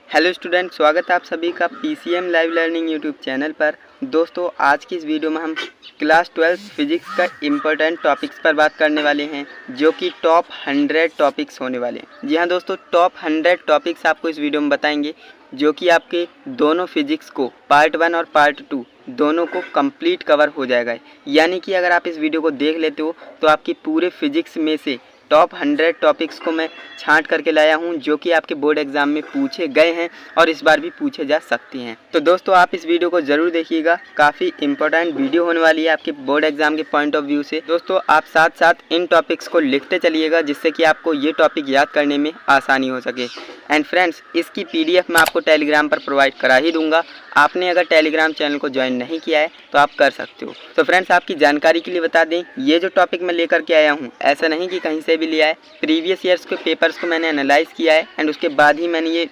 Hello student, स्वागत है आप सभी का PCM live learning YouTube channel पर। दोस्तों, आज की इस वीडियो में हम क्लास 12 फिजिक्स का इम्पोर्टेंट टॉपिक्स पर बात करने वाले हैं, जो कि टॉप 100 टॉपिक्स होने वाले हैं। जी हाँ दोस्तों, टॉप 100 टॉपिक्स आपको इस वीडियो में बताएंगे, जो कि आपके दोनों फिजिक्स को पार्ट 1 और पार्ट 2 दोनों को कंप्लीट कवर हो जाएगा। यानी कि अगर आप इस वीडियो को देख लेते हो तो आपकी पूरे फिजिक्स में से टॉप 100 टॉपिक्स को मैं छांट करके लाया हूं, जो कि आपके बोर्ड एग्जाम में पूछे गए हैं और इस बार भी पूछे जा सकते हैं। तो दोस्तों, आप इस वीडियो को ज़रूर देखिएगा, काफ़ी इंपॉर्टेंट वीडियो होने वाली है आपके बोर्ड एग्जाम के पॉइंट ऑफ व्यू से। दोस्तों, आप साथ साथ इन टॉपिक्स को लिखते चलिएगा, जिससे कि आपको ये टॉपिक याद करने में आसानी हो सके। एंड फ्रेंड्स, इसकी PDF मैं आपको टेलीग्राम पर प्रोवाइड करा ही दूंगा। आपने अगर टेलीग्राम चैनल को ज्वाइन नहीं किया है तो आप कर सकते हो। तो फ्रेंड्स, आपकी जानकारी के लिए बता दें, ये जो टॉपिक मैं लेकर के आया हूँ, ऐसा नहीं कि कहीं से भी लिया है। प्रीवियस ईयर्स के पेपर्स को मैंने एनालाइज किया है एंड उसके बाद ही मैंने ये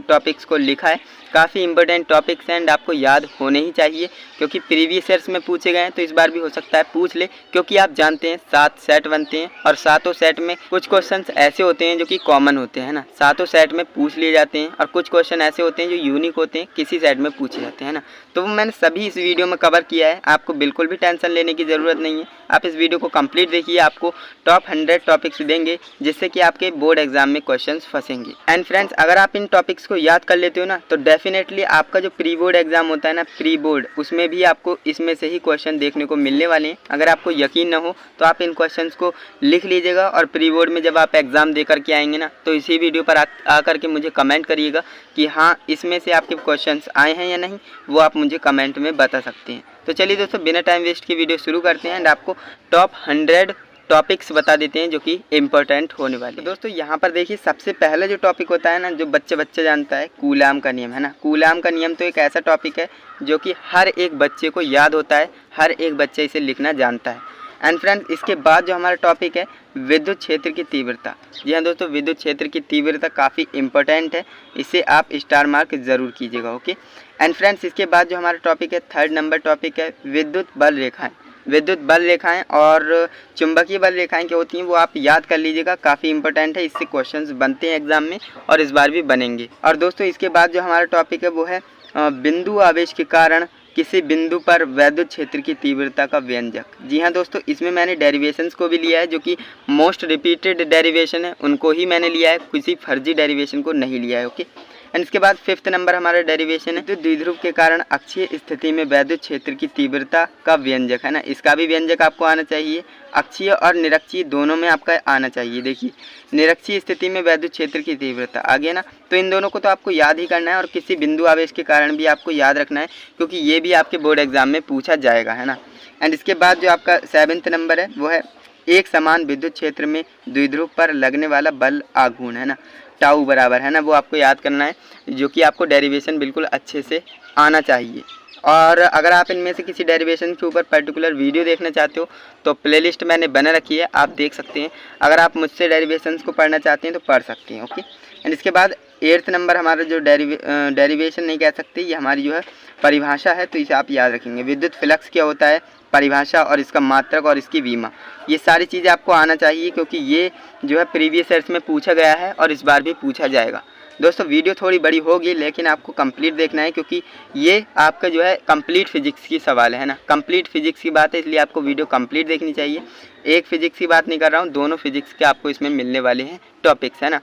टॉपिक्स को लिखा है। काफ़ी इंपॉर्टेंट टॉपिक्स हैं एंड आपको याद होने ही चाहिए, क्योंकि प्रीवियस ईयर्स में पूछे गए हैं, तो इस बार भी हो सकता है पूछ ले। क्योंकि आप जानते हैं 7 सेट बनते हैं और सातों सेट में कुछ क्वेश्चंस ऐसे होते हैं जो कि कॉमन होते हैं ना, सातों सेट में पूछ लिए जाते हैं, और कुछ क्वेश्चन ऐसे होते हैं जो यूनिक होते हैं, किसी सेट में पूछे जाते हैं ना। तो वो मैंने सभी इस वीडियो में कवर किया है, आपको बिल्कुल भी टेंशन लेने की ज़रूरत नहीं है। आप इस वीडियो को कंप्लीट देखिए, आपको टॉप 100 टॉपिक्स देंगे, जिससे कि आपके बोर्ड एग्जाम में क्वेश्चंस फंसेंगे। एंड फ्रेंड्स, अगर आप इन टॉपिक्स को याद कर लेते हो ना, तो डेफिनेटली आपका जो प्री बोर्ड एग्जाम होता है ना, प्री बोर्ड, उसमें भी आपको इसमें से ही क्वेश्चन देखने को मिलने वाले हैं। अगर आपको यकीन ना हो तो आप इन क्वेश्चंस को लिख लीजिएगा, और प्री बोर्ड में जब आप एग्जाम दे करके आएंगे ना, तो इसी वीडियो पर आकर के मुझे कमेंट करिएगा कि हाँ, इसमें से आपके क्वेश्चंस आए हैं या नहीं, वो आप मुझे कमेंट में बता सकते हैं। तो चलिए दोस्तों, बिना टाइम वेस्ट की वीडियो शुरू करते हैं एंड आपको टॉप 100 टॉपिक्स बता देते हैं जो कि इम्पोर्टेंट होने वाले। तो दोस्तों, यहाँ पर देखिए, सबसे पहला जो टॉपिक होता है ना, जो बच्चे जानता है, कूलाम का नियम है ना। कूलाम का नियम तो एक ऐसा टॉपिक है जो कि हर एक बच्चे को याद होता है, हर एक बच्चा इसे लिखना जानता है। एंड फ्रेंड्स, इसके बाद जो हमारा टॉपिक है, विद्युत क्षेत्र की तीव्रता। जी हाँ दोस्तों, विद्युत क्षेत्र की तीव्रता काफ़ी इंपॉर्टेंट है, इसे आप स्टार मार्क ज़रूर कीजिएगा, ओके। एंड फ्रेंड्स, इसके बाद जो हमारा टॉपिक है, 3rd नंबर टॉपिक है विद्युत बल रेखाएं। विद्युत बल रेखाएं और चुंबकीय बल रेखाएं क्या होती हैं, वो आप याद कर लीजिएगा, काफ़ी इंपॉर्टेंट है, इससे क्वेश्चंस बनते हैं एग्जाम में और इस बार भी बनेंगे। और दोस्तों, इसके बाद जो हमारा टॉपिक है वो है बिंदु आवेश के कारण किसी बिंदु पर वैद्युत क्षेत्र की तीव्रता का व्यंजक। जी हाँ दोस्तों, इसमें मैंने डेरिवेशंस को भी लिया है, जो कि मोस्ट रिपीटेड डेरिवेशन है, उनको ही मैंने लिया है, किसी फर्जी डेरिवेशन को नहीं लिया है, ओके। एंड इसके बाद 5th नंबर हमारा डेरिवेशन है, तो द्विध्रुव के कारण अक्षीय स्थिति में वैद्युत क्षेत्र की तीव्रता का व्यंजक है ना। इसका भी व्यंजक आपको आना चाहिए, अक्षीय और निरक्षीय दोनों में आपका आना चाहिए। देखिए, निरक्षीय स्थिति में वैद्युत क्षेत्र की तीव्रता आ गया ना, तो इन दोनों को तो आपको याद ही करना है, और किसी बिंदु आवेश के कारण भी आपको याद रखना है, क्योंकि ये भी आपके बोर्ड एग्जाम में पूछा जाएगा, है ना। एंड इसके बाद जो आपका 7th नंबर है, वो है एक समान विद्युत क्षेत्र में द्विध्रुव पर लगने वाला बल आघूर्ण, है ना, टाउ बराबर, है ना, वो आपको याद करना है, जो कि आपको डेरिवेशन बिल्कुल अच्छे से आना चाहिए। और अगर आप इनमें से किसी डेरिवेशन के ऊपर पर्टिकुलर वीडियो देखना चाहते हो तो प्लेलिस्ट मैंने बना रखी है, आप देख सकते हैं। अगर आप मुझसे डेरिवेशंस को पढ़ना चाहते हैं तो पढ़ सकते हैं, ओके। एंड इसके बाद 8th नंबर हमारा जो डेरिवेशन नहीं कह सकते, ये हमारी जो है परिभाषा है, तो इसे आप याद रखेंगे। विद्युत फ्लक्स क्या होता है, परिभाषा और इसका मात्रक और इसकी विमा, ये सारी चीज़ें आपको आना चाहिए, क्योंकि ये जो है प्रीवियस ईयर्स में पूछा गया है और इस बार भी पूछा जाएगा। दोस्तों, वीडियो थोड़ी बड़ी होगी, लेकिन आपको कंप्लीट देखना है, क्योंकि ये आपका जो है कंप्लीट फिजिक्स की सवाल है ना, कंप्लीट फिजिक्स की बात है, इसलिए आपको वीडियो कंप्लीट देखनी चाहिए। एक फिजिक्स की बात नहीं कर रहा हूँ, दोनों फिजिक्स के आपको इसमें मिलने वाले हैं टॉपिक्स, है ना।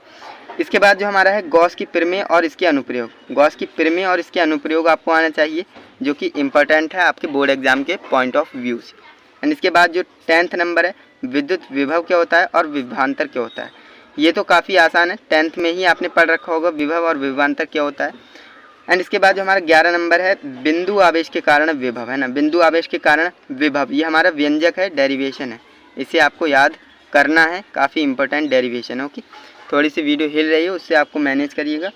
इसके बाद जो हमारा है गॉस की प्रमेय और इसके अनुप्रयोग। गॉस की प्रमेय और इसके अनुप्रयोग आपको आना चाहिए, जो कि इम्पोर्टेंट है आपके बोर्ड एग्जाम के पॉइंट ऑफ व्यू से। एंड इसके बाद जो 10th नंबर है, विद्युत विभव क्या होता है और विभवांतर क्या होता है। ये तो काफ़ी आसान है, 10th में ही आपने पढ़ रखा होगा, विभव और विभवांतर क्या होता है। एंड इसके बाद जो हमारा 11 नंबर है, बिंदु आवेश के कारण विभव, है ना, बिंदु आवेश के कारण विभव, ये हमारा व्यंजक है, डेरिवेशन है, इसे आपको याद करना है, काफ़ी इंपॉर्टेंट डेरिवेशन है, ओके। थोड़ी सी वीडियो हिल रही है, उससे आपको मैनेज करिएगा।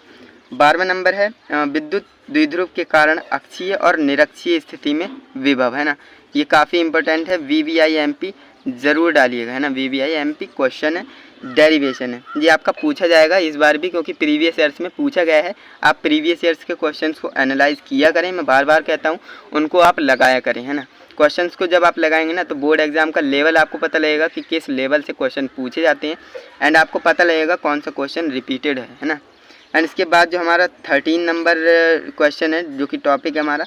12वां नंबर है विद्युत द्विध्रुव के कारण अक्षीय और निरक्षीय स्थिति में विभव, है ना, ये काफ़ी इंपॉर्टेंट है, VVIMP ज़रूर डालिएगा, है ना, VVIMP क्वेश्चन है, डेरिवेशन है, ये आपका पूछा जाएगा इस बार भी, क्योंकि प्रीवियस ईयर्स में पूछा गया है। आप प्रीवियस ईयर्स के क्वेश्चंस को एनालाइज किया करें, मैं बार बार कहता हूँ, उनको आप लगाया करें, है ना। क्वेश्चंस को जब आप लगाएंगे ना, तो बोर्ड एग्जाम का लेवल आपको पता लगेगा कि किस लेवल से क्वेश्चन पूछे जाते हैं, एंड आपको पता लगेगा कौन सा क्वेश्चन रिपीटेड है ना। एंड इसके बाद जो हमारा 13 नंबर क्वेश्चन है, जो कि टॉपिक है हमारा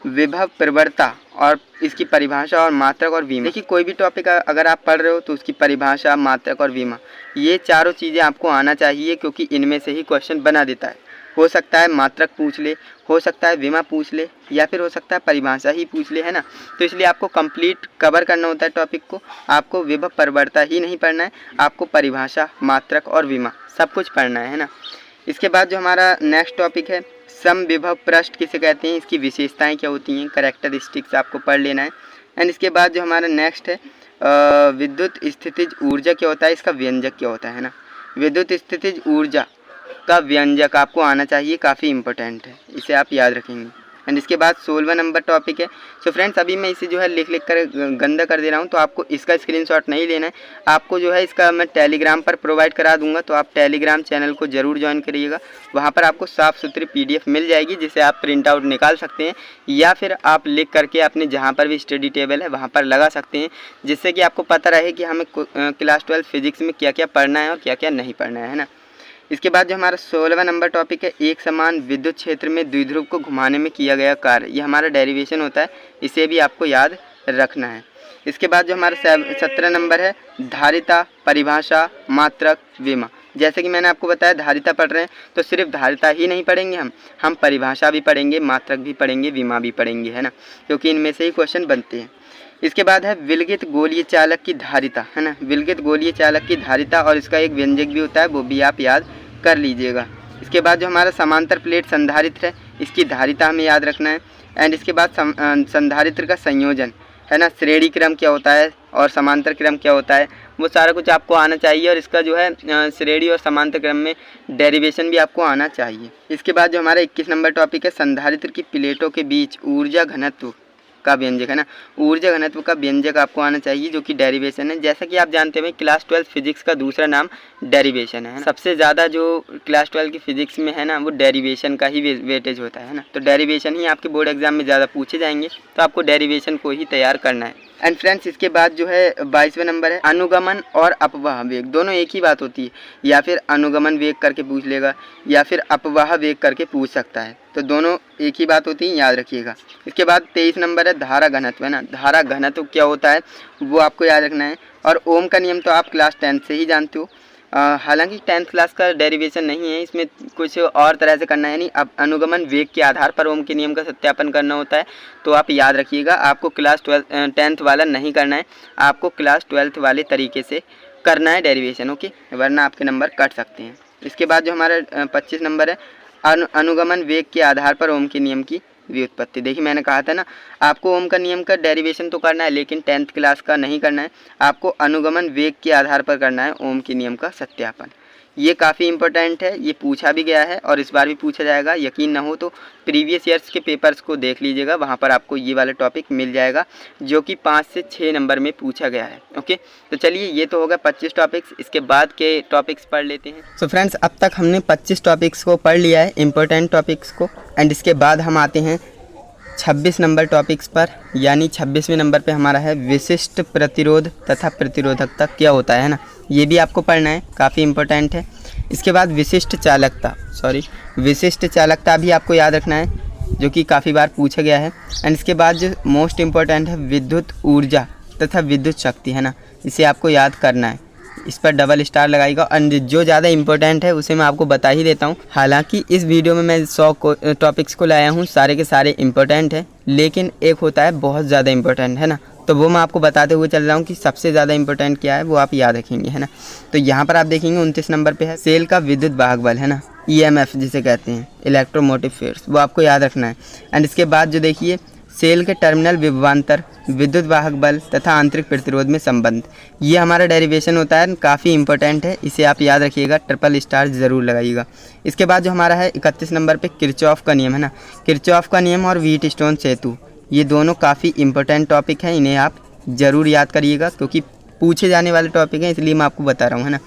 विभव प्रवणता और इसकी परिभाषा और मात्रक और विमा। देखिए कोई भी टॉपिक अगर आप पढ़ रहे हो तो उसकी परिभाषा, मात्रक और विमा, ये चारों चीज़ें आपको आना चाहिए, क्योंकि इनमें से ही क्वेश्चन बना देता है। हो सकता है मात्रक पूछ ले, हो सकता है विमा पूछ ले, या फिर हो सकता है परिभाषा ही पूछ ले, है ना। तो इसलिए आपको कंप्लीट कवर करना होता है टॉपिक को। आपको विभव प्रवणता ही नहीं पढ़ना है, आपको परिभाषा, मात्रक और विमा सब कुछ पढ़ना है ना। इसके बाद जो हमारा नेक्स्ट टॉपिक है समविभव पृष्ठ किसे कहते हैं, इसकी विशेषताएं क्या होती हैं, कैरेक्टरिस्टिक्स आपको पढ़ लेना है। एंड इसके बाद जो हमारा नेक्स्ट है विद्युत स्थितिज ऊर्जा क्या होता है, इसका व्यंजक क्या होता है ना। विद्युत स्थितिज ऊर्जा का व्यंजक आपको आना चाहिए, काफ़ी इंपॉर्टेंट है, इसे आप याद रखेंगे। एंड इसके बाद 16वां नंबर टॉपिक है। सो फ्रेंड्स अभी मैं इसे जो है लिख कर गंदा कर दे रहा हूँ, तो आपको इसका स्क्रीनशॉट नहीं लेना है, आपको जो है इसका मैं टेलीग्राम पर प्रोवाइड करा दूंगा, तो आप टेलीग्राम चैनल को ज़रूर ज्वाइन करिएगा। वहाँ पर आपको साफ़ सुथरी PDF मिल जाएगी, जिसे आप प्रिंट आउट निकाल सकते हैं, या फिर आप लिख करके अपने जहाँ पर भी स्टडी टेबल है वहाँ पर लगा सकते हैं, जिससे कि आपको पता रहे कि हमें क्लास 12 फिजिक्स में क्या क्या पढ़ना है और क्या क्या नहीं पढ़ना है ना। इसके बाद जो हमारा 16वां नंबर टॉपिक है एक समान विद्युत क्षेत्र में द्विध्रुव को घुमाने में किया गया कार्य, ये हमारा डेरिवेशन होता है, इसे भी आपको याद रखना है। इसके बाद जो हमारा 17 नंबर है धारिता, परिभाषा, मात्रक, विमा। जैसे कि मैंने आपको बताया धारिता पढ़ रहे हैं तो सिर्फ धारिता ही नहीं पढ़ेंगे हम परिभाषा भी पढ़ेंगे, मात्रक भी पढ़ेंगे, विमा भी पढ़ेंगे, है ना, क्योंकि इनमें से ही क्वेश्चन बनते हैं। इसके बाद है विलगित गोलीय चालक की धारिता, है ना, विलगित गोलीय चालक की धारिता, और इसका एक व्यंजक भी होता है, वो भी आप याद कर लीजिएगा। इसके बाद जो हमारा समांतर प्लेट संधारित्र है, इसकी धारिता हमें याद रखना है। एंड इसके बाद संधारित्र का संयोजन, है ना, श्रेणी क्रम क्या होता है और समांतर क्रम क्या होता है, वो सारा कुछ आपको आना चाहिए, और इसका जो है श्रेणी और समांतर क्रम में डेरिवेशन भी आपको आना चाहिए। इसके बाद जो हमारा 21 नंबर टॉपिक है संधारित्र की प्लेटों के बीच ऊर्जा घनत्व का व्यंजक, है ना, ऊर्जा घनत्व का व्यंजक आपको आना चाहिए, जो कि डेरिवेशन है। जैसा कि आप जानते हैं क्लास 12 फिजिक्स का दूसरा नाम डेरिवेशन है। सबसे ज़्यादा जो क्लास 12 की फिजिक्स में है ना, वो डेरिवेशन का ही वेटेज होता है ना, तो डेरिवेशन ही आपके बोर्ड एग्जाम में ज़्यादा पूछे जाएंगे, तो आपको डेरिवेशन को ही तैयार करना है। एंड फ्रेंड्स इसके बाद जो है 22वां नंबर है अनुगमन और अपवाह वेग, दोनों एक ही बात होती है, या फिर अनुगमन वेग करके पूछ लेगा या फिर अपवाह वेग करके पूछ सकता है, तो दोनों एक ही बात होती है, याद रखिएगा। इसके बाद 23 नंबर है धारा घनत्व, है ना, धारा घनत्व क्या होता है वो आपको याद रखना है। और ओम का नियम तो आप क्लास 10 से ही जानते हो, हालांकि 10th क्लास का डेरिवेशन नहीं है, इसमें कुछ और तरह से करना है, यानी अब अनुगमन वेग के आधार पर ओम के नियम का सत्यापन करना होता है, तो आप याद रखिएगा। आपको क्लास 10th वाला नहीं करना है, आपको क्लास 12th वाले तरीके से करना है डेरिवेशन, ओके, वरना आपके नंबर कट सकते हैं। इसके बाद जो हमारा 25 नंबर है अनुगमन वेग के आधार पर ओम के नियम की व्युत्पत्ति। देखिए मैंने कहा था ना, आपको ओम का नियम का डेरिवेशन तो करना है, लेकिन 10th क्लास का नहीं करना है, आपको अनुगमन वेग के आधार पर करना है ओम के नियम का सत्यापन। ये काफ़ी इंपॉर्टेंट है, ये पूछा भी गया है और इस बार भी पूछा जाएगा। यकीन ना हो तो प्रीवियस ईयर्स के पेपर्स को देख लीजिएगा, वहाँ पर आपको ये वाला टॉपिक मिल जाएगा, जो कि 5 से 6 नंबर में पूछा गया है। ओके, तो चलिए ये तो होगा 25 टॉपिक्स, इसके बाद के टॉपिक्स पढ़ लेते हैं। सो फ्रेंड्स अब तक हमने 25 टॉपिक्स को पढ़ लिया है, इंपॉर्टेंट टॉपिक्स को, एंड इसके बाद हम आते हैं 26 नंबर टॉपिक्स पर, यानी 26वें नंबर पे हमारा है विशिष्ट प्रतिरोध तथा प्रतिरोधकता क्या होता है ना, ये भी आपको पढ़ना है, काफ़ी इंपॉर्टेंट है। इसके बाद विशिष्ट चालकता भी आपको याद रखना है, जो कि काफ़ी बार पूछा गया है। एंड इसके बाद जो मोस्ट इम्पॉर्टेंट है विद्युत ऊर्जा तथा विद्युत शक्ति, है ना, इसे आपको याद करना है, इस पर डबल स्टार लगाइएगा। और जो ज़्यादा इंपॉर्टेंट है उसे मैं आपको बता ही देता हूँ। हालांकि इस वीडियो में मैं 100 टॉपिक्स को लाया हूँ, सारे के सारे इंपॉर्टेंट हैं, लेकिन एक होता है बहुत ज़्यादा इंपॉर्टेंट, है ना, तो वो मैं आपको बताते हुए चल रहा हूँ कि सबसे ज़्यादा इंपॉर्टेंट क्या है, वो आप याद रखेंगे, है ना। तो यहाँ पर आप देखेंगे 29 नंबर पे है सेल का विद्युत वाहक बल, है ना, EMF जिसे कहते हैं, इलेक्ट्रोमोटिव फोर्स, वो आपको याद रखना है। एंड इसके बाद जो देखिए सेल के टर्मिनल विभवांतर, विद्युत वाहक बल तथा आंतरिक प्रतिरोध में संबंध, ये हमारा डेरिवेशन होता है, काफ़ी इंपॉर्टेंट है, इसे आप याद रखिएगा, ट्रिपल स्टार ज़रूर लगाइएगा। इसके बाद जो हमारा है 31 नंबर पे किरचॉफ का नियम, है ना, किरचॉफ का नियम और व्हीटस्टोन सेतु, ये दोनों काफ़ी इंपॉर्टेंट टॉपिक हैं, इन्हें आप ज़रूर याद करिएगा, क्योंकि पूछे जाने वाले टॉपिक हैं, इसलिए मैं आपको बता रहा हूँ, है ना।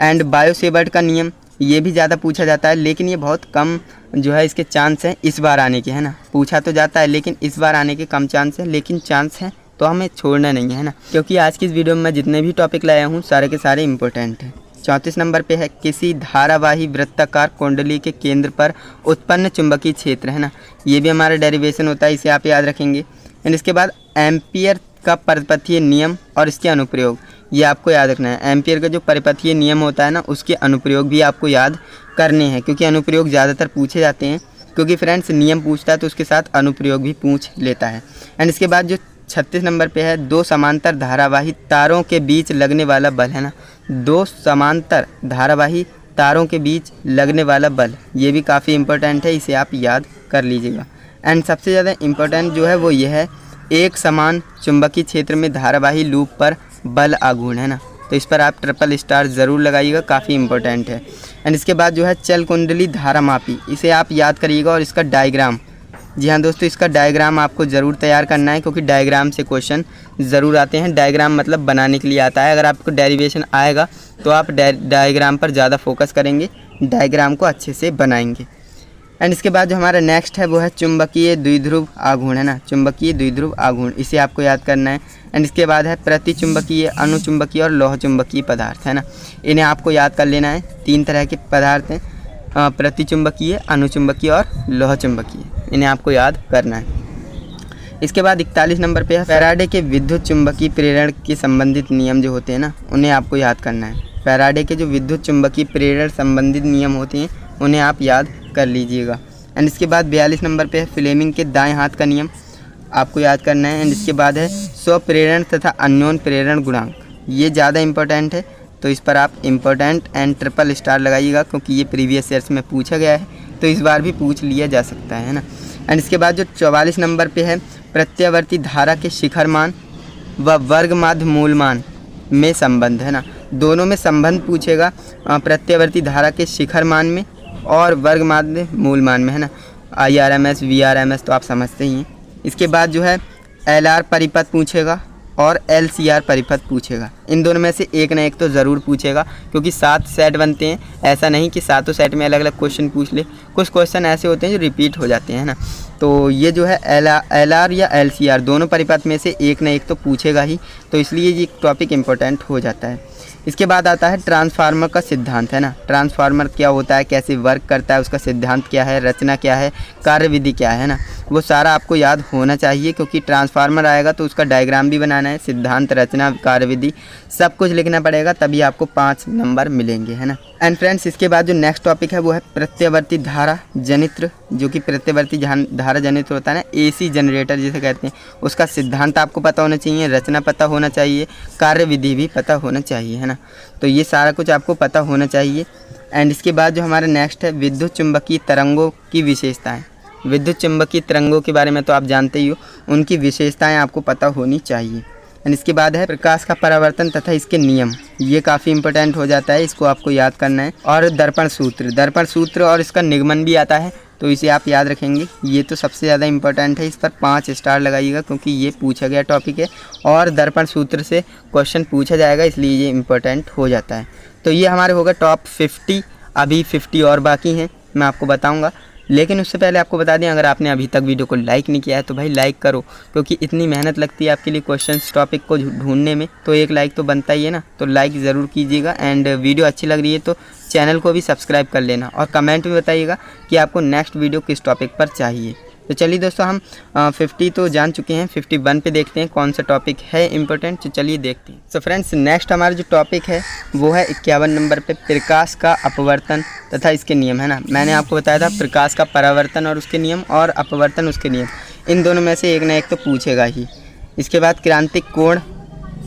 एंड बायो-सेवर्ट का नियम, ये भी ज़्यादा पूछा जाता है, लेकिन ये बहुत कम जो है इसके चांस हैं इस बार आने के, है ना, पूछा तो जाता है लेकिन इस बार आने के कम चांस है, लेकिन चांस है तो हमें छोड़ना नहीं है ना, क्योंकि आज की इस वीडियो में मैं जितने भी टॉपिक लाया हूँ सारे के सारे इंपॉर्टेंट हैं। 34 नंबर पे है किसी धारावाही वृत्ताकार कुंडली के केंद्र पर उत्पन्न चुंबकीय क्षेत्र, है ना, ये भी हमारा डेरिवेशन होता है, इसे आप याद रखेंगे। एंड इसके बाद एम्पियर का परिपथीय नियम और इसके अनुप्रयोग, ये आपको याद रखना है। एम्पियर का जो परिपथीय नियम होता है ना, उसके अनुप्रयोग भी आपको याद करने हैं, क्योंकि अनुप्रयोग ज़्यादातर पूछे जाते हैं, क्योंकि फ्रेंड्स नियम पूछता है तो उसके साथ अनुप्रयोग भी पूछ लेता है। एंड इसके बाद जो 36 नंबर पे है दो समांतर धारावाही तारों के बीच लगने वाला बल, है ना, दो समांतर धारावाही तारों के बीच लगने वाला बल, ये भी काफ़ी इंपॉर्टेंट है, इसे आप याद कर लीजिएगा। एंड सबसे ज़्यादा इम्पोर्टेंट जो है वो ये है एक समान चुंबकीय क्षेत्र में धारावाही लूप पर बल आघूर्ण, है ना, तो इस पर आप ट्रिपल स्टार ज़रूर लगाइएगा, काफ़ी इंपॉर्टेंट है। एंड इसके बाद जो है चल कुंडली धारामापी, इसे आप याद करिएगा और इसका डायग्राम, जी हाँ दोस्तों, इसका डायग्राम आपको ज़रूर तैयार करना है, क्योंकि डायग्राम से क्वेश्चन ज़रूर आते हैं। डायग्राम मतलब बनाने के लिए आता है, अगर आपको डेरिवेशन आएगा तो आप डायग्राम पर ज़्यादा फोकस करेंगे, डायग्राम को अच्छे से बनाएंगे। एंड इसके बाद जो हमारा नेक्स्ट है वो है चुंबकीय द्विध्रुव आघूर्ण, है ना, चुंबकीय द्विध्रुव आघूर्ण, इसे आपको याद करना है। एंड इसके बाद है प्रतिचुंबकीय, अनुचुंबकीय और लौह चुंबकीय पदार्थ, है ना, इन्हें आपको याद कर लेना है। 3 तरह के पदार्थ हैं, प्रतिचुंबकीय, अनुचुंबकीय और लौह चुंबकीय, इन्हें आपको याद करना है। इसके बाद 41 नंबर पे है फैराडे के विद्युत चुंबकीय प्रेरण के संबंधित नियम जो होते हैं ना, उन्हें आपको याद करना है। फैराडे के जो विद्युत चुंबकीय प्रेरण संबंधित नियम होते हैं उन्हें आप याद कर लीजिएगा। एंड इसके बाद 42 नंबर पे है फ्लेमिंग के दाएं हाथ का नियम, आपको याद करना है। एंड इसके बाद है स्वप्रेरण तथा अन्योन प्रेरण गुणांक, ये ज़्यादा इंपॉर्टेंट है, तो इस पर आप इम्पोर्टेंट एंड ट्रिपल स्टार लगाइएगा, क्योंकि ये प्रीवियस ईयर्स में पूछा गया है, तो इस बार भी पूछ लिया जा सकता है ना। एंड इसके बाद जो 44 नंबर पे है प्रत्यावर्ती धारा के शिखर मान व वर्ग माध्य मूल मान में संबंध, है ना, दोनों में संबंध पूछेगा, प्रत्यावर्ती धारा के शिखर मान में और वर्ग माध्य मूल मान में, है ना, IRMS VRMS तो आप समझते ही हैं। इसके बाद जो है LR परिपथ पूछेगा और LCR परिपथ पूछेगा, इन दोनों में से एक ना एक तो ज़रूर पूछेगा, क्योंकि 7 सेट बनते हैं, ऐसा नहीं कि सातों सेट में अलग अलग क्वेश्चन पूछ ले, कुछ क्वेश्चन ऐसे होते हैं जो रिपीट हो जाते हैं ना, तो ये जो है LR या LCR दोनों परिपथ में से एक ना एक तो पूछेगा ही, तो इसलिए ये टॉपिक इम्पोर्टेंट हो जाता है। इसके बाद आता है ट्रांसफार्मर का सिद्धांत, है ना, ट्रांसफार्मर क्या होता है, कैसे वर्क करता है, उसका सिद्धांत क्या है, रचना क्या है, कार्यविधि क्या है ना, वो सारा आपको याद होना चाहिए, क्योंकि ट्रांसफार्मर आएगा तो उसका डायग्राम भी बनाना है, सिद्धांत, रचना, कार्यविधि सब कुछ लिखना पड़ेगा, तभी आपको 5 नंबर मिलेंगे, है ना। एंड फ्रेंड्स इसके बाद जो नेक्स्ट टॉपिक है वो है प्रत्यावर्ती धारा जनित्र, जो कि प्रत्यावर्ती धारा जनित्र होता है ना, AC जनरेटर जिसे कहते हैं, उसका सिद्धांत आपको पता होना चाहिए, रचना पता होना चाहिए, कार्यविधि भी पता होना चाहिए, है ना, तो ये सारा कुछ आपको पता होना चाहिए। एंड इसके बाद जो हमारा नेक्स्ट है विद्युत चुंबकीय तरंगों की विशेषताएं, विद्युत चुंबकीय तरंगों के बारे में तो आप जानते ही हो, उनकी विशेषताएं आपको पता होनी चाहिए। एंड इसके बाद है प्रकाश का परावर्तन तथा इसके नियम, ये काफ़ी इंपॉर्टेंट हो जाता है, इसको आपको याद करना है। और दर्पण सूत्र और इसका निगमन भी आता है, तो इसे आप याद रखेंगे, ये तो सबसे ज़्यादा इंपॉर्टेंट है, इस पर 5 स्टार लगाइएगा, क्योंकि ये पूछा गया टॉपिक है और दर्पण सूत्र से क्वेश्चन पूछा जाएगा, इसलिए ये इंपॉर्टेंट हो जाता है। तो ये हमारे होगा टॉप 50, अभी 50 और बाकी हैं, मैं आपको बताऊँगा, लेकिन उससे पहले आपको बता दें, अगर आपने अभी तक वीडियो को लाइक नहीं किया है तो भाई लाइक करो, क्योंकि इतनी मेहनत लगती है आपके लिए क्वेश्चंस टॉपिक को ढूंढने में, तो एक लाइक तो बनता ही है ना, तो लाइक ज़रूर कीजिएगा। एंड वीडियो अच्छी लग रही है तो चैनल को भी सब्सक्राइब कर लेना, और कमेंट में बताइएगा कि आपको नेक्स्ट वीडियो किस टॉपिक पर चाहिए। तो चलिए दोस्तों, हम 50 तो जान चुके हैं, 51 पे देखते हैं कौन सा टॉपिक है इंपॉर्टेंट, तो चलिए देखते हैं। सो फ्रेंड्स नेक्स्ट हमारा जो टॉपिक है वो है 51 नंबर पे प्रकाश का अपवर्तन तथा इसके नियम, है ना। मैंने आपको बताया था प्रकाश का परावर्तन और उसके नियम, और अपवर्तन उसके नियम, इन दोनों में से एक ना एक तो पूछेगा ही। इसके बाद क्रांतिक कोण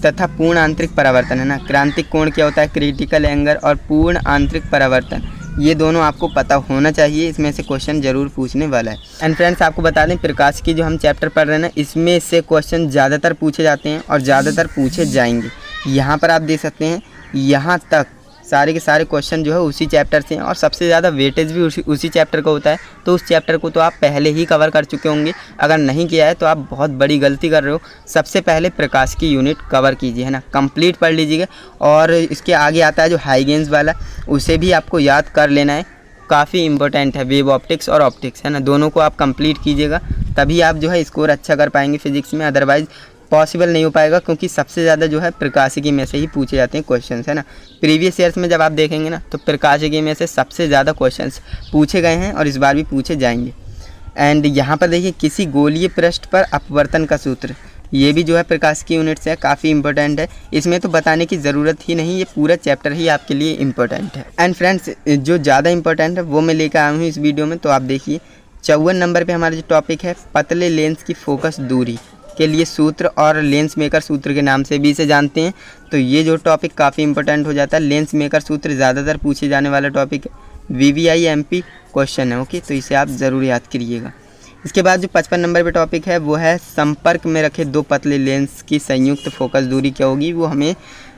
तथा पूर्ण आंतरिक परावर्तन, है ना, क्रांतिक कोण क्या होता है, क्रिटिकल एंगल, और पूर्ण आंतरिक परावर्तन, ये दोनों आपको पता होना चाहिए, इसमें से क्वेश्चन ज़रूर पूछने वाला है। एंड फ्रेंड्स आपको बता दें, प्रकाश की जो हम चैप्टर पढ़ रहे हैं ना, इसमें से क्वेश्चन ज़्यादातर पूछे जाते हैं और ज़्यादातर पूछे जाएंगे। यहाँ पर आप देख सकते हैं, यहाँ तक सारे के सारे क्वेश्चन जो है उसी चैप्टर से हैं, और सबसे ज़्यादा वेटेज भी उसी चैप्टर का होता है, तो उस चैप्टर को तो आप पहले ही कवर कर चुके होंगे, अगर नहीं किया है तो आप बहुत बड़ी गलती कर रहे हो। सबसे पहले प्रकाश की यूनिट कवर कीजिए, है ना, कंप्लीट पढ़ लीजिएगा, और इसके आगे आता है जो हाइगेंस वाला, उसे भी आपको याद कर लेना है, काफ़ी इंपॉर्टेंट है, वेव ऑप्टिक्स और ऑप्टिक्स, है ना, दोनों को आप कंप्लीट कीजिएगा, तभी आप जो है स्कोर अच्छा कर पाएंगे फिजिक्स में, अदरवाइज़ पॉसिबल नहीं हो पाएगा, क्योंकि सबसे ज़्यादा जो है प्रकाशिकी में से ही पूछे जाते हैं क्वेश्चंस, है ना। प्रीवियस ईयर्स में जब आप देखेंगे ना तो प्रकाशिकी में से सबसे ज़्यादा क्वेश्चंस पूछे गए हैं और इस बार भी पूछे जाएंगे। एंड यहाँ पर देखिए किसी गोलीय पृष्ठ पर अपवर्तन का सूत्र, ये भी जो है प्रकाशिकी यूनिट से काफ़ी इंपॉर्टेंट है। इसमें तो बताने की ज़रूरत ही नहीं, ये पूरा चैप्टर ही आपके लिए इम्पोर्टेंट है। एंड फ्रेंड्स, जो ज़्यादा इंपॉर्टेंट है वो मैं लेकर आया हूँ इस वीडियो में, तो आप देखिए 54 नंबर पे हमारा जो टॉपिक है पतले लेंस की फोकस दूरी के लिए सूत्र, और लेंस मेकर सूत्र के नाम से भी इसे जानते हैं। तो ये जो टॉपिक काफ़ी इंपॉर्टेंट हो जाता है। लेंस मेकर सूत्र ज़्यादातर पूछे जाने वाला टॉपिक है, VVI MP क्वेश्चन है। ओके, तो इसे आप ज़रूर याद करिएगा। इसके बाद जो 55 नंबर पे टॉपिक है वो है संपर्क में रखे दो पतले लेंस की संयुक्त फोकस दूरी क्या होगी, वो हमें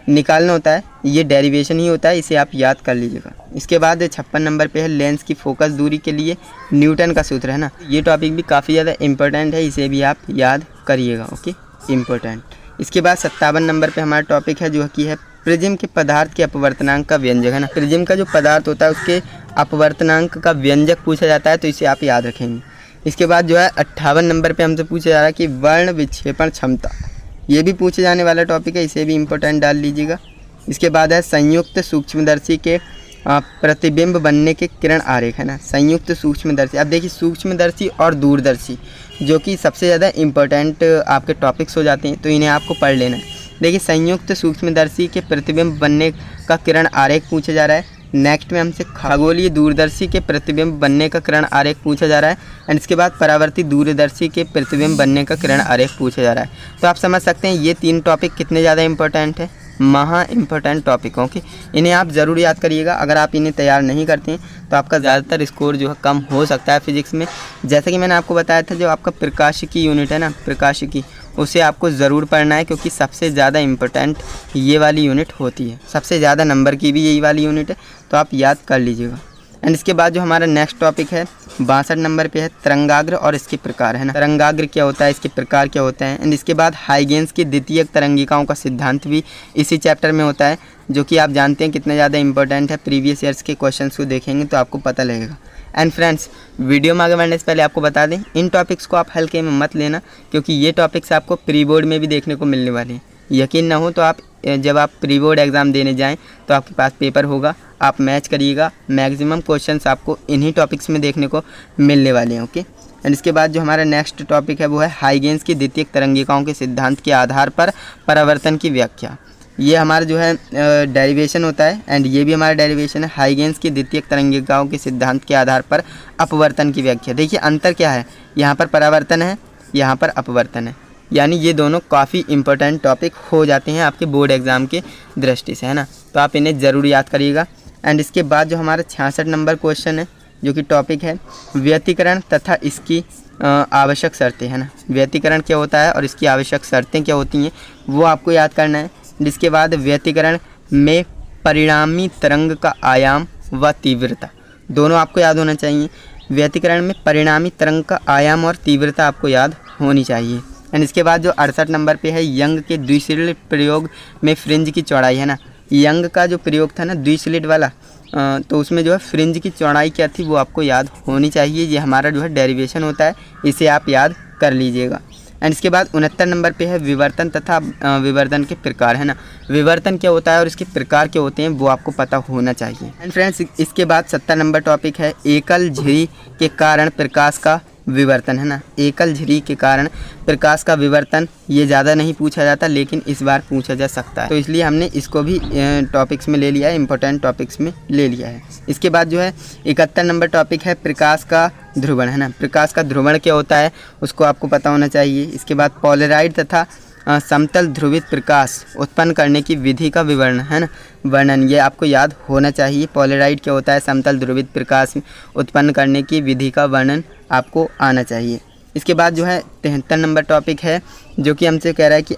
निकालना होता है। ये डेरिवेशन ही होता है, इसे आप याद कर लीजिएगा। इसके बाद 56 नंबर पे है लेंस की फोकस दूरी के लिए न्यूटन का सूत्र, है ना। ये टॉपिक भी काफ़ी ज़्यादा इंपॉर्टेंट है, इसे भी आप याद करिएगा। Okay, important. इसके बाद 57 नंबर पे हमारा टॉपिक है जो कि है प्रिज्म के पदार्थ के अपवर्तनांक का व्यंजक, है ना। प्रिज्म का जो पदार्थ होता है उसके अपवर्तनांक का व्यंजक पूछा जाता है, तो इसे आप याद रखेंगे। इसके बाद जो है 58 नंबर पे हमसे पूछा जा रहा है कि वर्ण विक्षेपण क्षमता, ये भी पूछे जाने वाला टॉपिक है, इसे भी इम्पोर्टेंट डाल लीजिएगा। इसके बाद है संयुक्त सूक्ष्मदर्शी के प्रतिबिंब बनने के किरण आरेख, है ना। संयुक्त सूक्ष्मदर्शी, अब देखिए सूक्ष्मदर्शी और दूरदर्शी जो कि सबसे ज़्यादा इम्पोर्टेंट आपके टॉपिक्स हो जाते हैं, तो इन्हें आपको पढ़ लेना है। देखिए संयुक्त सूक्ष्मदर्शी के प्रतिबिंब बनने का किरण आरेख पूछा जा रहा है। नेक्स्ट में हमसे खगोलीय दूरदर्शी के प्रतिबिंब बनने का किरण आरेख पूछा जा रहा है। एंड इसके बाद परावर्ती दूरदर्शी के प्रतिबिंब बनने का किरण आरेख पूछा जा रहा है। तो आप समझ सकते हैं ये 3 टॉपिक कितने ज़्यादा इंपॉर्टेंट है, महा इंपॉर्टेंट टॉपिकों के। इन्हें आप ज़रूर याद करिएगा। अगर आप इन्हें तैयार नहीं करते हैं तो आपका ज़्यादातर स्कोर जो है कम हो सकता है फिजिक्स में। जैसा कि मैंने आपको बताया था, जो आपका प्रकाशिकी यूनिट है ना, प्रकाशिकी, उसे आपको ज़रूर पढ़ना है, क्योंकि सबसे ज़्यादा इम्पोर्टेंट ये वाली यूनिट होती है। सबसे ज़्यादा नंबर की भी यही वाली यूनिट है, तो आप याद कर लीजिएगा। एंड इसके बाद जो हमारा नेक्स्ट टॉपिक है 62 नंबर पे है तरंगाग्र और इसके प्रकार, है ना। तरंगाग्र क्या होता है, इसके प्रकार क्या होते हैं। एंड इसके बाद हाइगेंस की द्वितीयक तरंगिकाओं का सिद्धांत भी इसी चैप्टर में होता है, जो कि आप जानते हैं कितना ज़्यादा इंपॉर्टेंट है। प्रीवियस ईयर्स के क्वेश्चंस को देखेंगे तो आपको पता लगेगा। एंड फ्रेंड्स, वीडियो में आगे बढ़ने से पहले आपको बता दें, इन टॉपिक्स को आप हल्के में मत लेना, क्योंकि ये टॉपिक्स आपको प्री बोर्ड में भी देखने को मिलने वाले हैं। यकीन ना हो तो आप जब आप प्री बोर्ड एग्ज़ाम देने जाएं तो आपके पास पेपर होगा, आप मैच करिएगा। मैक्सिमम क्वेश्चंस आपको इन्हीं टॉपिक्स में देखने को मिलने वाले हैं। ओके, एंड इसके बाद जो हमारा नेक्स्ट टॉपिक है वो है हाइगेंस की द्वितीयक तरंगिकाओं के सिद्धांत के आधार पर परावर्तन की व्याख्या। ये हमारा जो है डेरिवेशन होता है, एंड ये भी हमारा डेरिवेशन है। हाइगेंस की द्वितीयक तरंगिकाओं के सिद्धांत के आधार पर अपवर्तन की व्याख्या। देखिए अंतर क्या है, यहाँ पर परावर्तन है, यहाँ पर अपवर्तन है, यानी ये दोनों काफ़ी इंपॉर्टेंट टॉपिक हो जाते हैं आपके बोर्ड एग्ज़ाम के दृष्टि से, है ना। तो आप इन्हें ज़रूर याद करिएगा। एंड इसके बाद जो हमारा 66 नंबर क्वेश्चन है, जो कि टॉपिक है व्यतिकरण तथा इसकी आवश्यक शर्तें, है ना। व्यतिकरण क्या होता है और इसकी आवश्यक शर्तें क्या होती हैं, वो आपको याद करना है। जिसके बाद व्यतिकरण में परिणामी तरंग का आयाम व तीव्रता, दोनों आपको याद होना चाहिए। व्यतिकरण में परिणामी तरंग का आयाम और तीव्रता आपको याद होनी चाहिए। एंड इसके बाद जो 68 नंबर पे है यंग के द्विस्लिट प्रयोग में फ्रिंज की चौड़ाई, है ना। यंग का जो प्रयोग था ना द्विस्लिट वाला, तो उसमें जो है फ्रिंज की चौड़ाई क्या थी वो आपको याद होनी चाहिए। ये हमारा जो है डेरिवेशन होता है, इसे आप याद कर लीजिएगा। एंड इसके बाद 69 नंबर पे है विवर्तन तथा विवर्तन के प्रकार, है ना। विवर्तन क्या होता है और इसके प्रकार क्या होते हैं वो आपको पता होना चाहिए। एंड फ्रेंड्स, इसके बाद 70 नंबर टॉपिक है एकल झिरी के कारण प्रकाश का विवर्तन, है ना। एकल झिरी के कारण प्रकाश का विवर्तन, ये ज़्यादा नहीं पूछा जाता, लेकिन इस बार पूछा जा सकता है, तो इसलिए हमने इसको भी टॉपिक्स में ले लिया है, इंपॉर्टेंट टॉपिक्स में ले लिया है। इसके बाद जो है 71 नंबर टॉपिक है प्रकाश का ध्रुवण, है ना। प्रकाश का ध्रुवण क्या होता है उसको आपको पता होना चाहिए। इसके बाद पोलराइड तथा समतल ध्रुवित प्रकाश उत्पन्न करने की विधि का विवरण, है ना, वर्णन, ये आपको याद होना चाहिए। पोलराइड क्या होता है, समतल ध्रुवित प्रकाश उत्पन्न करने की विधि का वर्णन आपको आना चाहिए। इसके बाद जो है 73 नंबर टॉपिक है, जो कि हमसे कह रहा है कि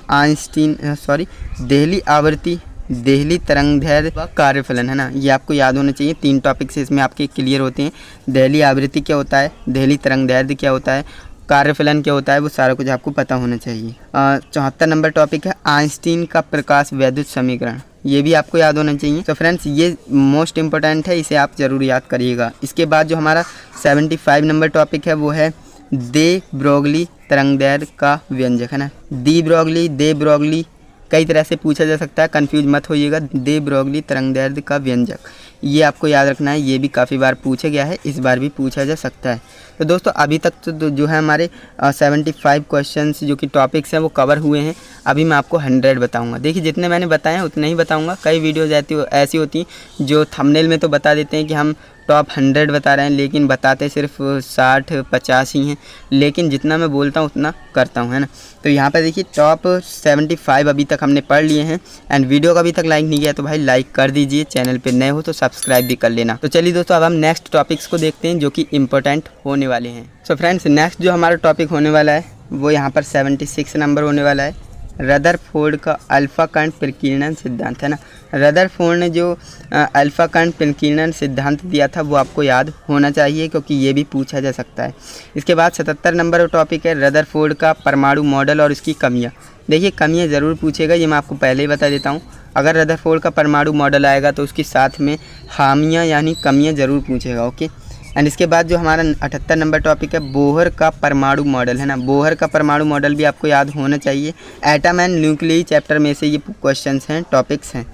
देहली आवृत्ति, देहली तरंगदैर्घ्य व कार्यफलन, है ना। ये आपको याद होना चाहिए। 3 टॉपिक से इसमें आपके क्लियर होते हैं। देहली आवृत्ति क्या होता है, देहली तरंगदैर्घ्य क्या होता है, कार्यफलन क्या होता है, वो सारा कुछ आपको पता होना चाहिए। 74 नंबर टॉपिक है आइंस्टीन का प्रकाश वैद्युत समीकरण, ये भी आपको याद होना चाहिए। तो फ्रेंड्स, ये मोस्ट इंपॉर्टेंट है, इसे आप ज़रूर याद करिएगा। इसके बाद जो हमारा 75 नंबर टॉपिक है वो है दे ब्रोगली तरंगदैर्घ्य का व्यंजक, है ना। दी ब्रोगली, दे ब्रोगली कई तरह से पूछा जा सकता है, कंफ्यूज मत होइएगा। दे ब्रोगली तरंगदैर्घ्य का व्यंजक, ये आपको याद रखना है। ये भी काफ़ी बार पूछा गया है, इस बार भी पूछा जा सकता है। तो दोस्तों अभी तक तो जो है हमारे 75 क्वेश्चंस जो कि टॉपिक्स हैं वो कवर हुए हैं। अभी मैं आपको 100 बताऊंगा। देखिए जितने मैंने बताए हैं उतने ही बताऊंगा। कई वीडियोज ऐसी होती हैं जो थंबनेल में तो बता देते हैं कि हम टॉप 100 बता रहे हैं, लेकिन बताते सिर्फ 60-50 ही हैं। लेकिन जितना मैं बोलता हूँ उतना करता हूँ, है ना। तो यहाँ पर देखिए टॉप 75 अभी तक हमने पढ़ लिए हैं। एंड वीडियो का अभी तक लाइक नहीं किया तो भाई लाइक कर दीजिए, चैनल पे नए हो तो सब्सक्राइब भी कर लेना। तो चलिए दोस्तों अब हम नेक्स्ट टॉपिक्स को देखते हैं जो कि इम्पोर्टेंट होने वाले हैं। सो फ्रेंड्स नेक्स्ट जो हमारा टॉपिक होने वाला है वो यहाँ पर 76 नंबर होने वाला है। रदरफोर्ड का अल्फ़ा कण प्रकीर्णन सिद्धांत, है ना। रदरफोर्ड ने जो अल्फ़ा कण प्रकीर्णन सिद्धांत दिया था वो आपको याद होना चाहिए, क्योंकि ये भी पूछा जा सकता है। इसके बाद 77 नंबर टॉपिक है रदरफोर्ड का परमाणु मॉडल और इसकी कमियां। देखिए कमियां ज़रूर पूछेगा, ये मैं आपको पहले ही बता देता हूँ। अगर रदरफोर्ड का परमाणु मॉडल आएगा तो उसके साथ में खामियाँ यानी कमियाँ ज़रूर पूछेगा, ओके। एंड इसके बाद जो हमारा 78 नंबर टॉपिक है बोहर का परमाणु मॉडल, है ना। बोहर का परमाणु मॉडल भी आपको याद होना चाहिए। एटम एंड न्यूक्लियस चैप्टर में से ये क्वेश्चंस हैं, टॉपिक्स हैं।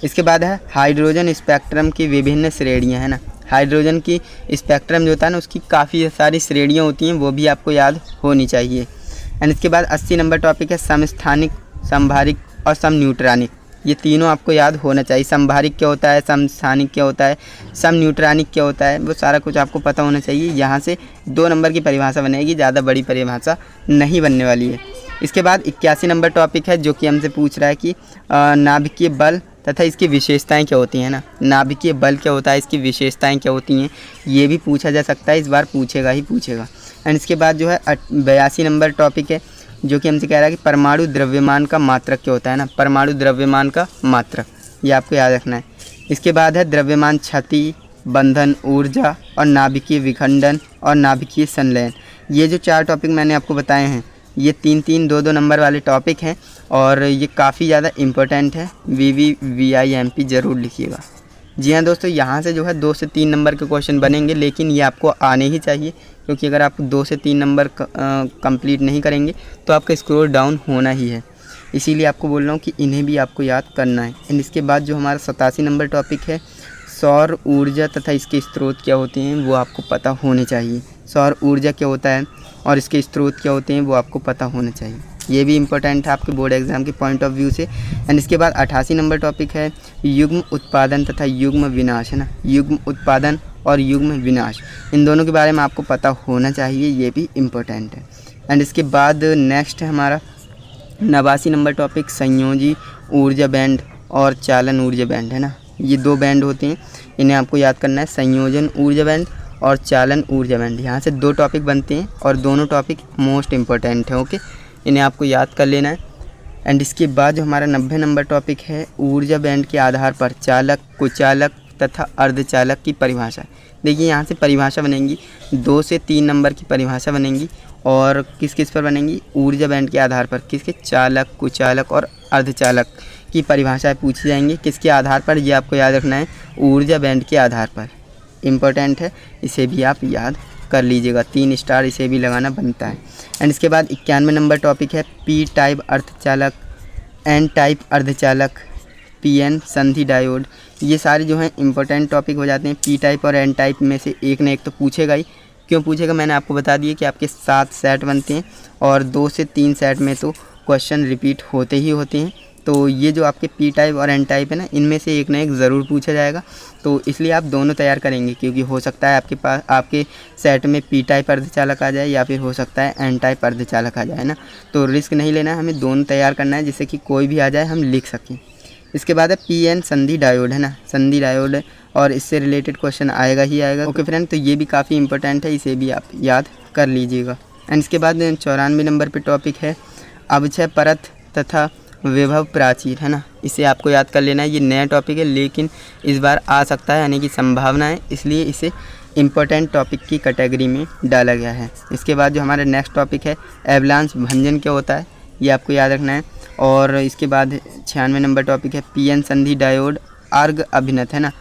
इसके बाद है हाइड्रोजन स्पेक्ट्रम की विभिन्न श्रेणियां, है ना। हाइड्रोजन की स्पेक्ट्रम जो होता है ना उसकी काफ़ी सारी श्रेणियाँ होती हैं, वो भी आपको याद होनी चाहिए। एंड इसके बाद 80 नंबर टॉपिक है समस्थानिक, संभारिक और समन्यूट्रॉनिक। ये तीनों आपको याद होना चाहिए। संभारिक क्या होता है, समस्थानिक क्या होता है, समन्यूट्रॉनिक क्या होता है, वो सारा कुछ आपको पता होना चाहिए। यहाँ से 2 नंबर की परिभाषा बनेगी, ज़्यादा बड़ी परिभाषा नहीं बनने वाली है। इसके बाद 81 नंबर टॉपिक है जो कि हमसे पूछ रहा है कि नाभिकीय बल तथा इसकी विशेषताएं क्या होती हैं, ना। नाभिकीय बल क्या होता है, इसकी विशेषताएं क्या होती हैं, ये भी पूछा जा सकता है। इस बार पूछेगा ही पूछेगा। एंड इसके बाद जो है 82 नंबर टॉपिक है जो कि हमसे कह रहा है कि परमाणु द्रव्यमान का मात्रक क्या होता है, ना। परमाणु द्रव्यमान का मात्रक, ये आपको याद रखना है। इसके बाद है द्रव्यमान क्षति, बंधन ऊर्जा और नाभिकीय विखंडन और नाभिकीय संलयन। ये जो 4 टॉपिक मैंने आपको बताए हैं ये 3-3, 2-2 नंबर वाले टॉपिक हैं और ये काफ़ी ज़्यादा इम्पोर्टेंट है। VVIMP ज़रूर लिखिएगा। जी हाँ दोस्तों, यहाँ से जो है 2 से 3 नंबर के क्वेश्चन बनेंगे, लेकिन ये आपको आने ही चाहिए, क्योंकि अगर आप 2 से 3 नंबर कंप्लीट नहीं करेंगे तो आपका स्कोर डाउन होना ही है। इसीलिए आपको बोल रहा हूँ कि इन्हें भी आपको याद करना है। एंड इसके बाद जो हमारा 87 नंबर टॉपिक है सौर ऊर्जा तथा इसके स्रोत क्या होते हैं वो आपको पता होने चाहिए। सौर ऊर्जा क्या होता है और इसके स्रोत क्या होते हैं वो आपको पता होना चाहिए। ये भी इम्पोर्टेंट है आपके बोर्ड एग्जाम के पॉइंट ऑफ व्यू से। एंड इसके बाद 88 नंबर टॉपिक है युग्म उत्पादन तथा युग्म विनाश, है ना। युग्म उत्पादन और युग्म विनाश, इन दोनों के बारे में आपको पता होना चाहिए, ये भी इम्पोर्टेंट है। एंड इसके बाद नेक्स्ट है हमारा 89 नंबर टॉपिक संयोजी ऊर्जा बैंड और चालन ऊर्जा बैंड, है ना। ये 2 बैंड होते हैं, इन्हें आपको याद करना है, संयोजन ऊर्जा बैंड और चालन ऊर्जा बैंड। यहाँ से 2 टॉपिक बनते हैं और दोनों टॉपिक मोस्ट इम्पोर्टेंट है, ओके। इन्हें आपको याद कर लेना है। एंड इसके बाद जो हमारा 90 नंबर टॉपिक है ऊर्जा बैंड के आधार पर चालक, कुचालक तथा अर्धचालक की परिभाषा। देखिए यहाँ से परिभाषा बनेंगी, 2 से 3 नंबर की परिभाषा बनेंगी और किस किस पर बनेंगी, ऊर्जा बैंड के आधार पर किसके, चालक, कुचालक और अर्धचालक की परिभाषाएं पूछी जाएंगी। किसके आधार पर, ये आपको याद रखना है, ऊर्जा बैंड के आधार पर। इम्पोर्टेंट है, इसे भी आप याद कर लीजिएगा, 3 स्टार इसे भी लगाना बनता है। एंड इसके बाद 91 नंबर टॉपिक है पी टाइप अर्धचालक, एन टाइप अर्धचालक, PN संधि डायोड। ये सारे जो हैं इंपॉर्टेंट टॉपिक हो जाते हैं। पी टाइप और एन टाइप में से एक ना एक तो पूछेगा ही। क्यों पूछेगा, मैंने आपको बता दिया कि आपके 7 सेट बनते हैं और 2 से 3 सेट में तो क्वेश्चन रिपीट होते ही होते हैं। तो ये जो आपके पी टाइप और एन टाइप है ना, इनमें से एक ना एक ज़रूर पूछा जाएगा। तो इसलिए आप दोनों तैयार करेंगे, क्योंकि हो सकता है आपके पास आपके सेट में पी टाइप अर्धचालक आ जाए या फिर हो सकता है एन टाइप अर्धचालक आ जाए ना। तो रिस्क नहीं लेना है, हमें दोनों तैयार करना है, जिससे कि कोई भी आ जाए हम लिख सकें। इसके बाद है PN संधि डायोड, है ना, संधि डायोड, और इससे रिलेटेड क्वेश्चन आएगा ही आएगा, ओके फ्रेंड। तो ये भी काफ़ी इंपॉर्टेंट है, इसे भी आप याद कर लीजिएगा। एंड इसके बाद 94 नंबर पे टॉपिक है अवक्षय परत तथा विभव प्राचीर, है ना। इसे आपको याद कर लेना है। ये नया टॉपिक है लेकिन इस बार आ सकता है, यानी कि संभावना है, इसलिए इसे इम्पोर्टेंट टॉपिक की कैटेगरी में डाला गया है। इसके बाद जो हमारा नेक्स्ट टॉपिक है एवलांस भंजन क्या होता है, ये आपको याद रखना है। और इसके बाद 96 नंबर टॉपिक है PN संधि डायोड अर्घ अभिनत, है ना,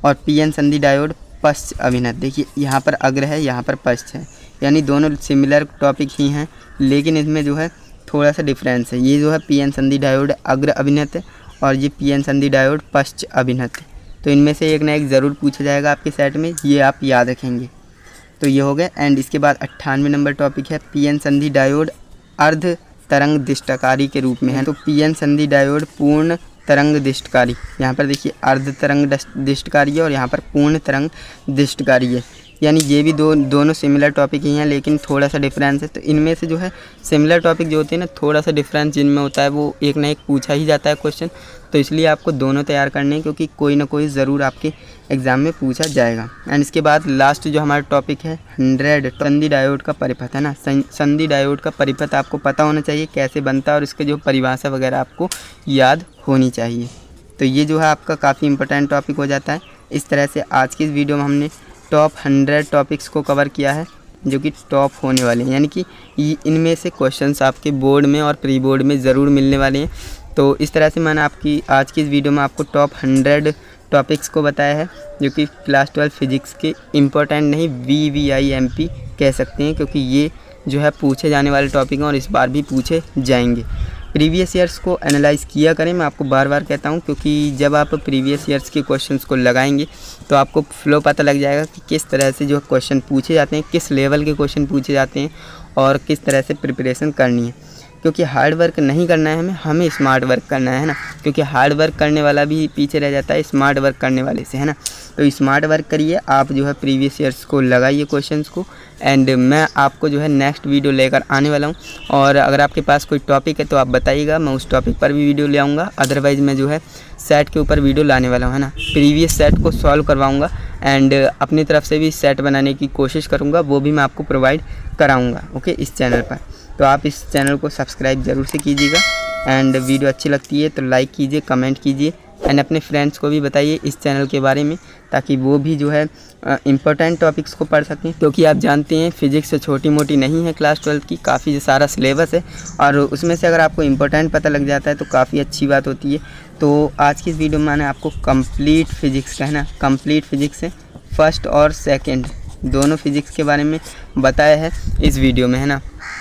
और PN संधि डायोड पश्च अभिनत। देखिए यहाँ पर अग्र है, यहाँ पर पश्च है, यानी दोनों सिमिलर टॉपिक ही हैं, लेकिन इसमें जो है थोड़ा सा डिफरेंस है। ये जो है पी एन संधि डायोड अग्र अभिनत है और ये पी एन संधि डायोड पश्च अभिनत है। तो इनमें से एक ना एक ज़रूर पूछा जाएगा आपके सेट में, ये आप याद रखेंगे। तो ये हो गया। एंड इसके बाद 98 नंबर टॉपिक है पी एन संधि डायोड अर्ध तरंग दिष्टकारी के रूप में है। तो पी एन संधि डायोड पूर्ण तरंग दिष्टकारी, यहाँ पर देखिए अर्ध तरंग दिष्टकारी है और यहाँ पर पूर्ण तरंग दिष्टकारी है। यानी ये भी दोनों सिमिलर टॉपिक ही हैं, लेकिन थोड़ा सा डिफरेंस है। तो इनमें से जो है सिमिलर टॉपिक जो होते हैं ना, थोड़ा सा डिफरेंस जिनमें होता है वो एक ना एक पूछा ही जाता है क्वेश्चन। तो इसलिए आपको दोनों तैयार करने हैं, क्योंकि कोई ना कोई ज़रूर आपके एग्ज़ाम में पूछा जाएगा। एंड इसके बाद लास्ट जो हमारा टॉपिक है 100 संधि डायोड का परिपथ है ना। संधि डायोड का परिपथ आपको पता होना चाहिए कैसे बनता है और इसके जो परिभाषा वगैरह आपको याद होनी चाहिए। तो ये जो है आपका काफ़ी इंपॉर्टेंट टॉपिक हो जाता है। इस तरह से आज की इस वीडियो में हमने टॉप 100 टॉपिक्स को कवर किया है जो कि टॉप होने वाले हैं, यानी कि इनमें से क्वेश्चंस आपके बोर्ड में और प्री बोर्ड में ज़रूर मिलने वाले हैं। तो इस तरह से मैंने आज की इस वीडियो में आपको टॉप 100 टॉपिक्स को बताया है जो कि क्लास 12 फिजिक्स के इम्पोर्टेंट नहीं VVIMP कह सकते हैं, क्योंकि ये जो है पूछे जाने वाले टॉपिक हैं और इस बार भी पूछे जाएंगे। प्रीवियस ईयर्स को एनालाइज़ किया करें, मैं आपको बार बार कहता हूं, क्योंकि जब आप प्रीवियस ईयर्स के क्वेश्चंस को लगाएंगे तो आपको फ्लो पता लग जाएगा कि किस तरह से जो क्वेश्चन पूछे जाते हैं, किस लेवल के क्वेश्चन पूछे जाते हैं और किस तरह से प्रिपरेशन करनी है। क्योंकि हार्ड वर्क नहीं करना है हमें स्मार्ट वर्क करना है ना, क्योंकि हार्ड वर्क करने वाला भी पीछे रह जाता है स्मार्ट वर्क करने वाले से, है ना। तो स्मार्ट वर्क करिए आप, जो है प्रीवियस ईयर्स को लगाइए क्वेश्चंस को। एंड मैं आपको जो है नेक्स्ट वीडियो लेकर आने वाला हूँ, और अगर आपके पास कोई टॉपिक है तो आप बताइएगा, मैं उस टॉपिक पर भी वीडियो ले आऊँगा। अदरवाइज़ मैं जो है सेट के ऊपर वीडियो लाने वाला हूँ, है ना। प्रीवियस सेट को सॉल्व करवाऊँगा एंड अपनी तरफ से भी सेट बनाने की कोशिश करूँगा, वो भी मैं आपको प्रोवाइड कराऊँगा, ओके, इस चैनल पर। तो आप इस चैनल को सब्सक्राइब ज़रूर से कीजिएगा। एंड वीडियो अच्छी लगती है तो लाइक कीजिए, कमेंट कीजिए एंड अपने फ्रेंड्स को भी बताइए इस चैनल के बारे में, ताकि वो भी जो है इम्पोर्टेंट टॉपिक्स को पढ़ सकें। क्योंकि आप जानते हैं फिजिक्स से छोटी मोटी नहीं है क्लास 12 की, काफ़ी सारा सिलेबस है और उसमें से अगर आपको इम्पोर्टेंट पता लग जाता है तो काफ़ी अच्छी बात होती है। तो आज की इस वीडियो में मैंने आपको कंप्लीट फिजिक्स का, है ना, कंप्लीट फिजिक्स से फर्स्ट और सेकेंड दोनों फिजिक्स के बारे में बताया है इस वीडियो में, है ना।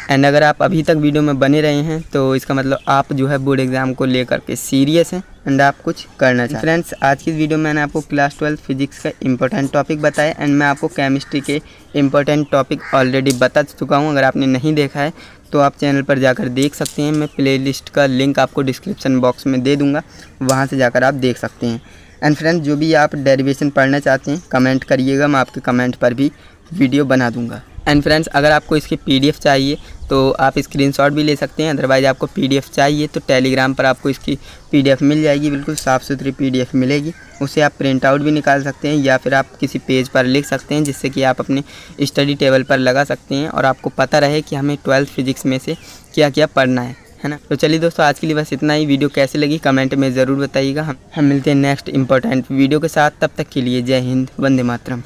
एंड अगर आप अभी तक वीडियो में बने रहे हैं तो इसका मतलब आप जो है बोर्ड एग्ज़ाम को लेकर के सीरियस हैं एंड आप कुछ करना चाहिए। फ्रेंड्स, आज की वीडियो में मैंने आपको क्लास 12 फिजिक्स का इंपॉर्टेंट टॉपिक बताया एंड मैं आपको केमिस्ट्री के इंपॉर्टेंट टॉपिक ऑलरेडी बता चुका हूँ। अगर आपने नहीं देखा है तो आप चैनल पर जाकर देख सकते हैं, मैं प्लेलिस्ट का लिंक आपको डिस्क्रिप्शन बॉक्स में दे दूँगा, वहाँ से जाकर आप देख सकते हैं। एंड फ्रेंड्स, जो भी आप डेरिवेशन पढ़ना चाहते हैं कमेंट करिएगा, मैं आपके कमेंट पर भी वीडियो बना दूंगा। एंड फ्रेंड्स, अगर आपको इसकी PDF चाहिए तो आप स्क्रीनशॉट भी ले सकते हैं, अदरवाइज़ आपको PDF चाहिए तो टेलीग्राम पर आपको इसकी PDF मिल जाएगी, बिल्कुल साफ़ सुथरी PDF मिलेगी। उसे आप प्रिंट आउट भी निकाल सकते हैं या फिर आप किसी पेज पर लिख सकते हैं, जिससे कि आप अपने स्टडी टेबल पर लगा सकते हैं और आपको पता रहे कि हमें 12th फिजिक्स में से क्या क्या पढ़ना है ना। तो चलिए दोस्तों, आज के लिए बस इतना ही। वीडियो कैसे लगी कमेंट में ज़रूर बताइएगा। हम मिलते हैं नेक्स्ट इंपॉर्टेंट वीडियो के साथ, तब तक के लिए जय हिंद, वंदे मातरम।